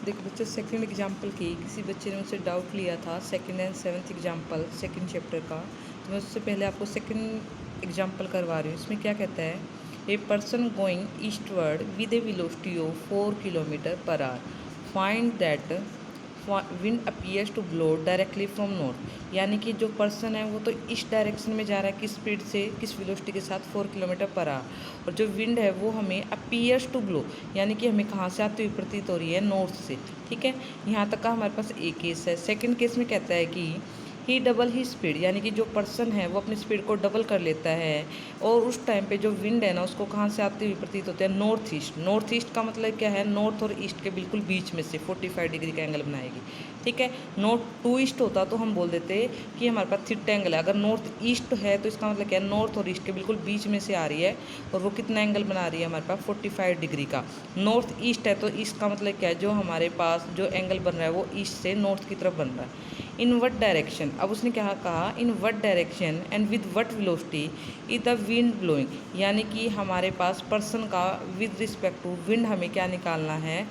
देखो बच्चों, second example की किसी बच्चे ने मुझसे डाउट लिया था second and seventh example second chapter का। तो मैं उससे पहले आपको सेकंड एग्जाम्पल करवा रही हूँ। इसमें क्या कहता है, a person going eastward with a velocity of 4 kilometre per hour find that wind appears to blow directly from north. यानी कि जो पर्सन है वो तो इस डायरेक्शन में जा रहा है, किस स्पीड से, किस वेलोसिटी के साथ, 4 किलोमीटर पर आवर। और जो विंड है वो हमें अपीयर्स टू ब्लो, यानी कि हमें कहाँ से आती हुई प्रतीत हो रही है, नॉर्थ से। ठीक है, यहाँ तक का हमारे पास एक केस है। सेकंड केस में कहता है कि ही डबल ही स्पीड, यानी कि जो पर्सन है वो अपनी स्पीड को डबल कर लेता है और उस टाइम पे जो विंड है ना उसको कहाँ से आती हुई प्रतीत होती है, नॉर्थ ईस्ट। नॉर्थ ईस्ट का मतलब क्या है, नॉर्थ और ईस्ट के बिल्कुल बीच में से 45 डिग्री का एंगल बनाएगी। ठीक है, नॉर्थ टू ईस्ट होता तो हम बोल देते कि हमारे पास थीटा एंगल है। अगर नॉर्थ ईस्ट है तो इसका मतलब क्या है, नॉर्थ और ईस्ट के बिल्कुल बीच में से आ रही है और वो कितना एंगल बना रही है हमारे पास, 45 डिग्री का। नॉर्थ ईस्ट है तो ईस्ट का मतलब क्या है, जो हमारे पास जो एंगल बन रहा है वो ईस्ट से नॉर्थ की तरफ बन रहा है। इन वट डायरेक्शन, अब उसने क्या कहा, in what direction and with what velocity is the wind blowing. यानी कि हमारे पास पर्सन का विद रिस्पेक्ट टू विंड हमें क्या निकालना है,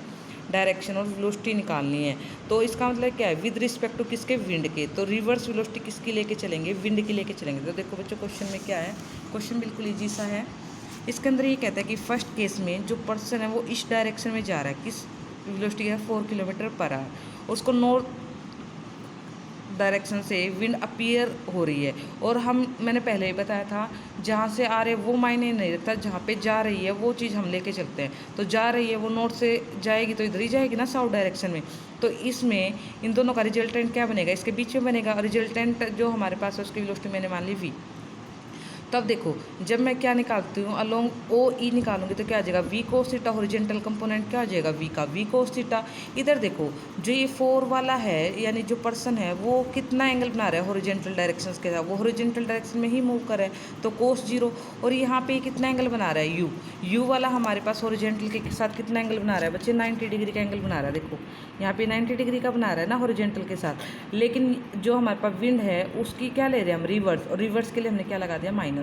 डायरेक्शन और वेलोसिटी निकालनी है। तो इसका मतलब क्या है, विद रिस्पेक्ट टू किसके, विंड के। तो रिवर्स वेलोसिटी किसकी लेके चलेंगे, विंड की लेके चलेंगे। तो देखो बच्चों क्वेश्चन में क्या है, क्वेश्चन बिल्कुल ईजी सा है। इसके अंदर ये कहता है कि फर्स्ट केस में जो पर्सन है वो इस डायरेक्शन में जा रहा है, किस वेलोसिटी है, 4 किलोमीटर पर आवर। उसको नॉर्थ डायरेक्शन से विंड अपीयर हो रही है। और मैंने पहले ही बताया था, जहाँ से आ रहे वो मायने नहीं रखता, जहाँ पे जा रही है वो चीज़ हम लेके चलते हैं। तो जा रही है वो नॉर्थ से जाएगी तो इधर ही जाएगी ना, साउथ डायरेक्शन में। तो इसमें इन दोनों का रिजल्टेंट क्या बनेगा, इसके बीच में बनेगा। रिजल्टेंट जो हमारे पास है उसकी वेलोसिटी मैंने मान ली v। तब देखो, जब मैं क्या निकालती हूँ, अलोंग ओ ई निकालूंगी तो क्या आ जाएगा, V cos theta. Horizontal component क्या आ जाएगा, वी का वी कोस थीटा। इधर देखो, जो ये 4 वाला है, यानी जो पर्सन है वो कितना एंगल बना रहा है हॉरिजॉन्टल डायरेक्शन के साथ, वो हॉरिजॉन्टल डायरेक्शन में ही मूव कर रहा है, तो कोस 0। और यहाँ पे कितना एंगल बना रहा है, यू। यू वाला हमारे पास हॉरिजॉन्टल के साथ कितना एंगल बना रहा है बच्चे, 90 डिग्री का एंगल बना रहा है। देखो यहाँ पे 90 डिग्री का बना रहा है ना हॉरिजॉन्टल के साथ। लेकिन जो हमारे पास विंड है उसकी क्या ले रहे हैं हम, रिवर्स। और रिवर्स के लिए हमने क्या लगा दिया, माइनस।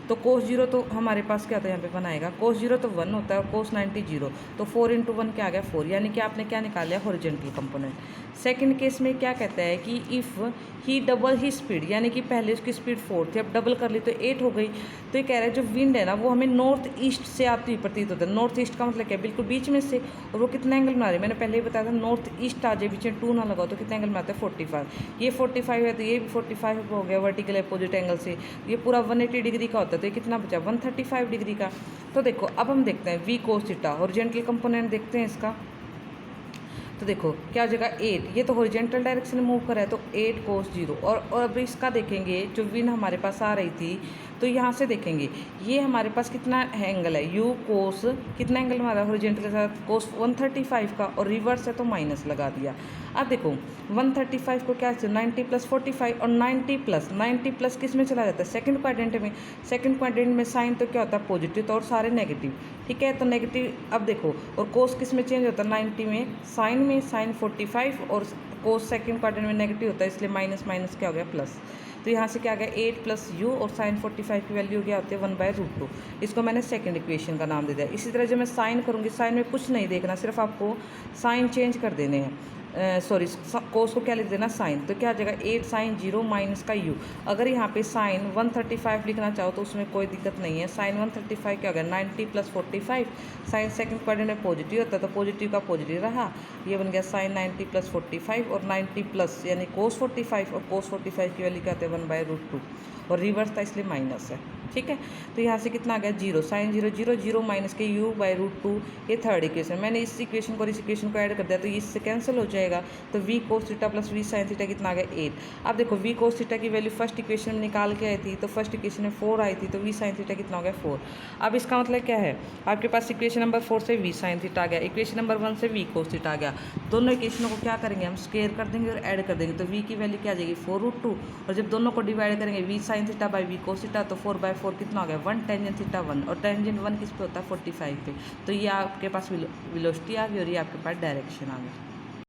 तो कोस 0 तो हमारे पास क्या होता है, यहाँ पे बनाएगा कोस 0 तो 1 होता है और कोस 90 0। तो 4 × 1 क्या आ गया, 4। यानी कि आपने क्या निकाल लिया, हॉरिजॉन्टल कंपोनेंट। सेकंड केस में क्या कहता है कि if he double he speed, यानी कि पहले उसकी स्पीड 4 थी, अब डबल कर ली तो 8 हो गई। तो ये कह रहा है जो विंड है ना वो हमें नॉर्थ ईस्ट से आती हुई प्रतीत होता है। नॉर्थ ईस्ट का मतलब क्या है, बिल्कुल बीच में से। और वो कितना एंगल बना रही है, मैंने पहले ही बताया था, नॉर्थ ईस्ट आ जाए, बीच में 2 ना लगाओ तो कितना एंगल बनाता है, 45। ये 45 है तो ये भी 45 हो गया वर्टिकल अपोजिट एंगल से। ये पूरा 180 डिग्री का होता है, तो ये कितना बचा, 135 डिग्री का। तो देखो अब हम देखते हैं V cos theta, horizontal component देखते हैं इसका। तो देखो क्या हो जाएगा, 8। ये तो हॉरिजॉन्टल डायरेक्शन में मूव कर रहा है तो 8 कोस 0। और अब इसका देखेंगे, जो विंड हमारे पास आ रही थी, तो यहाँ से देखेंगे ये हमारे पास कितना एंगल है, यू कोस कितना एंगल हमारा हॉरिजॉन्टल के साथ, कोस 135 का। और रिवर्स है तो माइनस लगा दिया। अब देखो 135 को क्या, 90 + 45। और 90 प्लस किस में चला जाता है, सेकंड क्वाड्रेंट में। सेकंड क्वाड्रेंट में साइन तो क्या होता है, पॉजिटिव, तो और सारे नेगेटिव। ठीक है, तो नेगेटिव। अब देखो, और कोस किस में चेंज होता है, 90 में, साइन 45। और कोस सेकंड क्वाड्रेंट में नेगेटिव होता है, इसलिए माइनस माइनस क्या हो गया, प्लस। तो यहाँ से क्या आ गया, 8 + u। और साइन 45 की वैल्यू क्या होती है, 1/√2। इसको मैंने सेकंड इक्वेशन का नाम दे दिया। इसी तरह जब मैं साइन करूँगी, साइन में कुछ नहीं देखना, सिर्फ आपको साइन चेंज कर देने हैं। सॉरी, कोस को क्या लिख देना, साइन। तो क्या आ जाएगा, 8 sin 0 माइनस का u। अगर यहाँ पे साइन 135 लिखना चाहो तो उसमें कोई दिक्कत नहीं है। साइन 135 क्या हो गया, 90 + 45। साइन सेकंड क्वाड्रेंट में पॉजिटिव होता है तो पॉजिटिव का पॉजिटिव रहा, ये बन गया साइन 90 + 45। और 90 प्लस यानी कोस 45। और कोस 45 की वैल्यू क्या होती है, 1/√2। और रिवर्स था इसलिए माइनस है। ठीक है, तो यहाँ से कितना आ गया, 0। साइन 0 0 0 माइनस के u/√2। ये थर्ड इक्वेशन, मैंने इस इक्वेशन को और इस इक्वेशन को ऐड कर दिया तो इससे कैंसिल हो जाएगा। तो v cos theta + v sin theta कितना आ गया, 8। अब देखो v cos थीटा की वैल्यू फर्स्ट इक्वेशन में निकाल के आई थी, तो फर्स्ट इक्वेशन में 4 आई थी, तो v sin थीटा कितना हो गया, 4। अब इसका मतलब क्या है, आपके पास इक्वेशन नंबर 4 से v sin थीटा आ गया, इक्वेशन नंबर 1 से v cos थीटा आ गया। दोनों इक्वेशनों को क्या करेंगे, हम स्क्वायर कर देंगे और ऐड कर देंगे। तो v की वैल्यू क्या आ जाएगी, 4√2। और जब दोनों को डिवाइड करेंगे, v sin theta by v cos theta, तो 4/4 कितना हो गया, 1 टेंजेंट थीटा 1। और टेंजेंट 1 किस पे होता है, 45 पे। तो ये आपके पास वेलोसिटी आ गई और ये आपके पास डायरेक्शन आ गई।